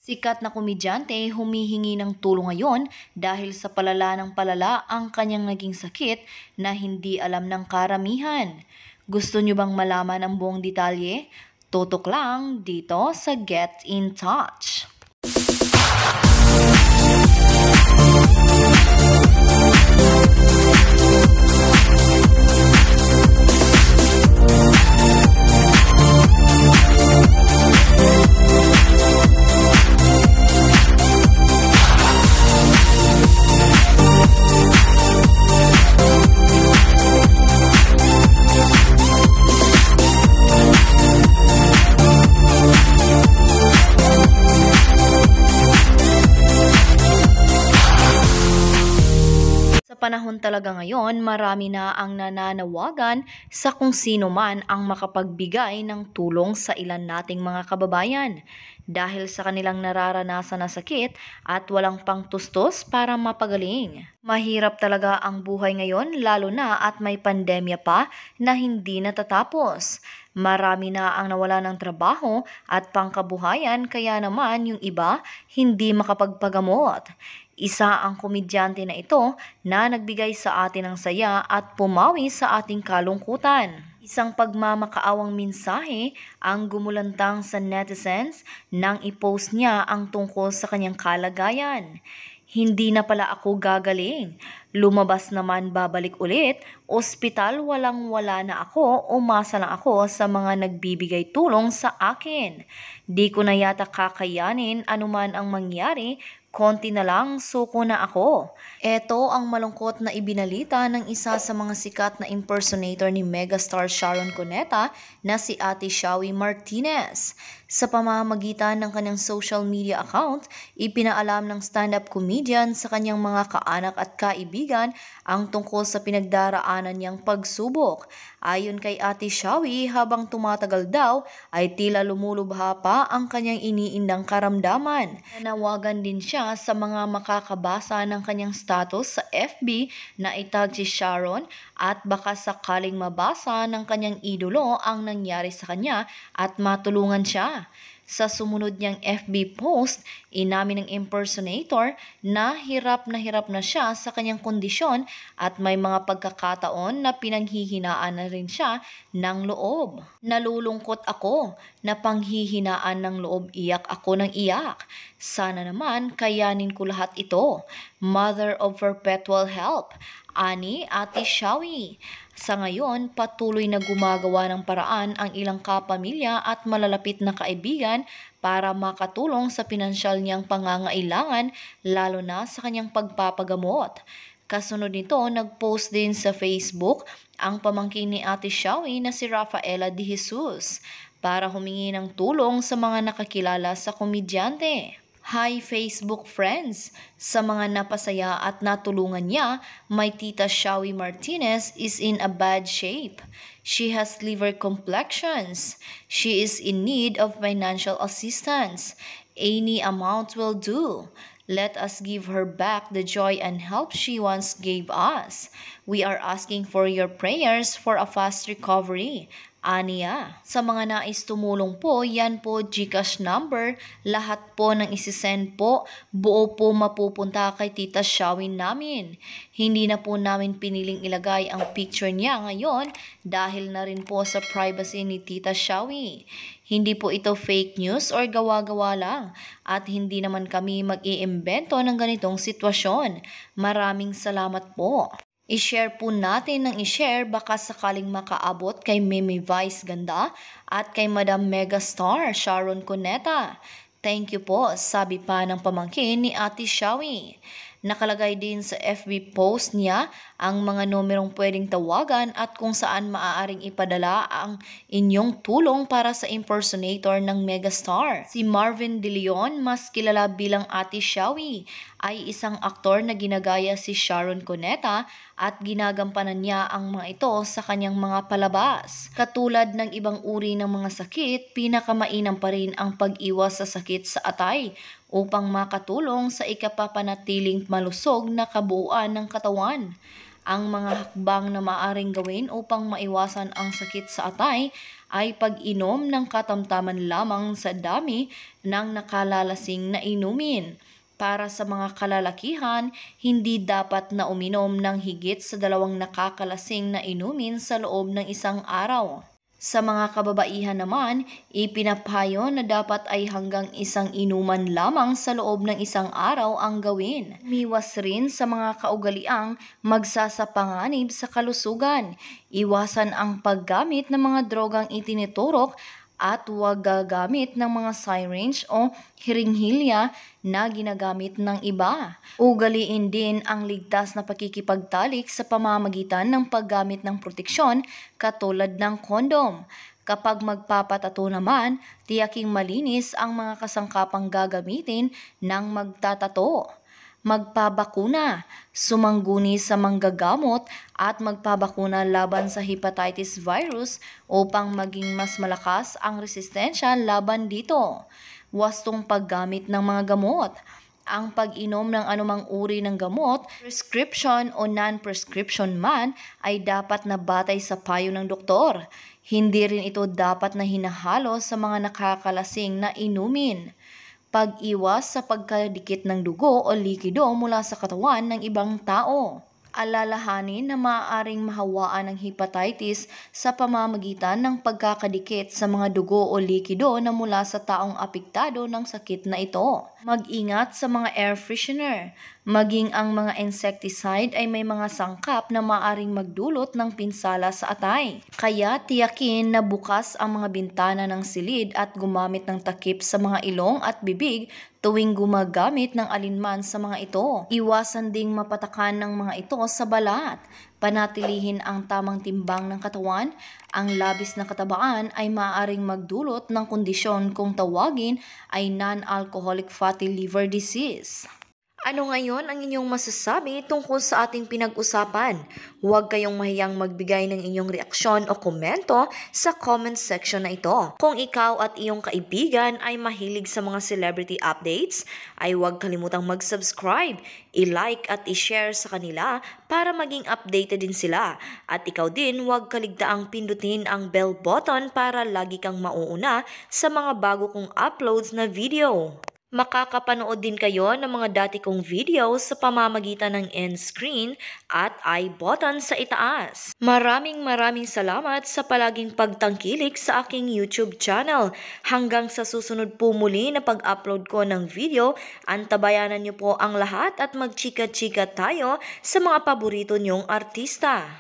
Sikat na komedyante humihingi ng tulong ngayon dahil sa palala ng palala ang kanyang naging sakit na hindi alam ng karamihan. Gusto nyo bang malaman ang buong detalye? Tutok lang dito sa Get in Touch. Sa panahon talaga ngayon, marami na ang nananawagan sa kung sino man ang makapagbigay ng tulong sa ilan nating mga kababayan dahil sa kanilang nararanasan na sakit at walang pangtustos para mapagaling. Mahirap talaga ang buhay ngayon lalo na at may pandemya pa na hindi natatapos. Marami na ang nawala ng trabaho at pangkabuhayan kaya naman yung iba hindi makapagpagamot. Isa ang komedyante na ito na nagbigay sa atin ng saya at pumawi sa ating kalungkutan. Isang pagmamakaawang mensahe ang gumulantang sa netizens nang i-post niya ang tungkol sa kanyang kalagayan. Hindi na pala ako gagaling. Lumabas naman babalik ulit. Ospital walang-wala na ako. Umasa lang ako sa mga nagbibigay tulong sa akin. Di ko na yata kakayanin anuman ang mangyari. Konti na lang, suko na ako. Ito ang malungkot na ibinalita ng isa sa mga sikat na impersonator ni megastar Sharon Cuneta na si Ate Shawi Martinez. Sa pamamagitan ng kanyang social media account, ipinaalam ng stand-up comedian sa kanyang mga kaanak at kaibigan ang tungkol sa pinagdaraanan niyang pagsubok. Ayon kay Ate Shawi, habang tumatagal daw ay tila lumulubha pa ang kanyang iniindang karamdaman. Nanawagan din siya sa mga makakabasa ng kanyang status sa FB na itag si Sharon at baka sakaling mabasa ng kanyang idolo ang nangyari sa kanya at matulungan siya. Sa sumunod niyang FB post, inamin ng impersonator na hirap na siya sa kanyang kondisyon at may mga pagkakataon na pinanghihinaan na rin siya ng loob. Nalulungkot ako na panghihinaan ng loob, iyak ako ng iyak. Sana naman kayanin ko lahat ito. Mother of Perpetual Help, ani Ate Shawi. Sa ngayon, patuloy na gumagawa ng paraan ang ilang kapamilya at malalapit na kaibigan para makatulong sa pinansyal niyang pangangailangan lalo na sa kanyang pagpapagamot. Kasunod nito, nagpost din sa Facebook ang pamangkin ni Ate Shawi na si Rafaela De Jesus para humingi ng tulong sa mga nakakilala sa komedyante. Hi Facebook friends! Sa mga napasaya at natulungan niya, my tita Shawi Martinez is in a bad shape. She has liver complexions. She is in need of financial assistance. Any amount will do. Let us give her back the joy and help she once gave us. We are asking for your prayers for a fast recovery. Aniya. Sa mga nais tumulong po, yan po GCash number. Lahat po ng isisend po, buo po mapupunta kay Tita Shawi namin. Hindi na po namin piniling ilagay ang picture niya ngayon dahil na rin po sa privacy ni Tita Shawi. Hindi po ito fake news or gawa-gawa lang at hindi naman kami mag-iimbento ng ganitong sitwasyon. Maraming salamat po. I-share po natin ng i-share baka sakaling makaabot kay Meme Vice Ganda at kay Madam Megastar Sharon Cuneta. Thank you po, sabi pa ng pamangkin ni Ate Shawi. Nakalagay din sa FB post niya ang mga numerong pwedeng tawagan at kung saan maaaring ipadala ang inyong tulong para sa impersonator ng megastar. Si Marvin De Leon, mas kilala bilang Ate Shawi, ay isang aktor na ginagaya si Sharon Cuneta at ginagampanan niya ang mga ito sa kanyang mga palabas. Katulad ng ibang uri ng mga sakit, pinakamainam pa rin ang pag-iwas sa sakit sa atay upang makatulong sa ikapapanatiling malusog na kabuuan ng katawan. Ang mga hakbang na maaaring gawin upang maiwasan ang sakit sa atay ay pag-inom ng katamtaman lamang sa dami ng nakalalasing na inumin. Para sa mga kalalakihan, hindi dapat na uminom ng higit sa 2 nakakalasing na inumin sa loob ng isang araw. Sa mga kababaihan naman, ipinapayo na dapat ay hanggang 1 inuman lamang sa loob ng isang araw ang gawin. Umiwas rin sa mga kaugaliang magsasapanganib sa kalusugan. Iwasan ang paggamit ng mga drogang itiniturok at huwag gagamit ng mga syringe o hiringhilya na ginagamit ng iba. Ugaliin din ang ligtas na pakikipagtalik sa pamamagitan ng paggamit ng proteksyon katulad ng kondom. Kapag magpapatato naman, tiyaking malinis ang mga kasangkapang gagamitin ng magtatato. Magpabakuna, sumangguni sa manggagamot at magpabakuna laban sa hepatitis virus upang maging mas malakas ang resistensya laban dito. Wastong paggamit ng mga gamot. Ang pag-inom ng anumang uri ng gamot, prescription o non-prescription man, ay dapat na batay sa payo ng doktor. Hindi rin ito dapat na hinahalo sa mga nakakalasing na inumin. Pag-iwas sa pagkadikit ng dugo o likido mula sa katawan ng ibang tao. Alalahanin na maaaring mahawaan ng hepatitis sa pamamagitan ng pagkakadikit sa mga dugo o likido na mula sa taong apektado ng sakit na ito. Mag-ingat sa mga air freshener. Maging ang mga insecticide ay may mga sangkap na maaaring magdulot ng pinsala sa atay. Kaya tiyakin na bukas ang mga bintana ng silid at gumamit ng takip sa mga ilong at bibig tuwing gumagamit ng alinman sa mga ito. Iwasan ding mapatakan ng mga ito sa balat. Panatilihin ang tamang timbang ng katawan. Ang labis na katabaan ay maaaring magdulot ng kondisyon kung tawagin ay non-alcoholic fatty liver disease. Ano ngayon ang inyong masasabi tungkol sa ating pinag-usapan? Huwag kayong mahiyang magbigay ng inyong reaksyon o komento sa comment section na ito. Kung ikaw at iyong kaibigan ay mahilig sa mga celebrity updates, ay huwag kalimutang mag-subscribe, i-like at i-share sa kanila para maging updated din sila. At ikaw din huwag kaligtaang pindutin ang bell button para lagi kang mauuna sa mga bago kong uploads na video. Makakapanood din kayo ng mga dati kong videos sa pamamagitan ng end screen at I button sa itaas. Maraming salamat sa palaging pagtangkilik sa aking YouTube channel. Hanggang sa susunod po muli na pag-upload ko ng video, antabayanan niyo po ang lahat at magchika-chika tayo sa mga paborito niyong artista.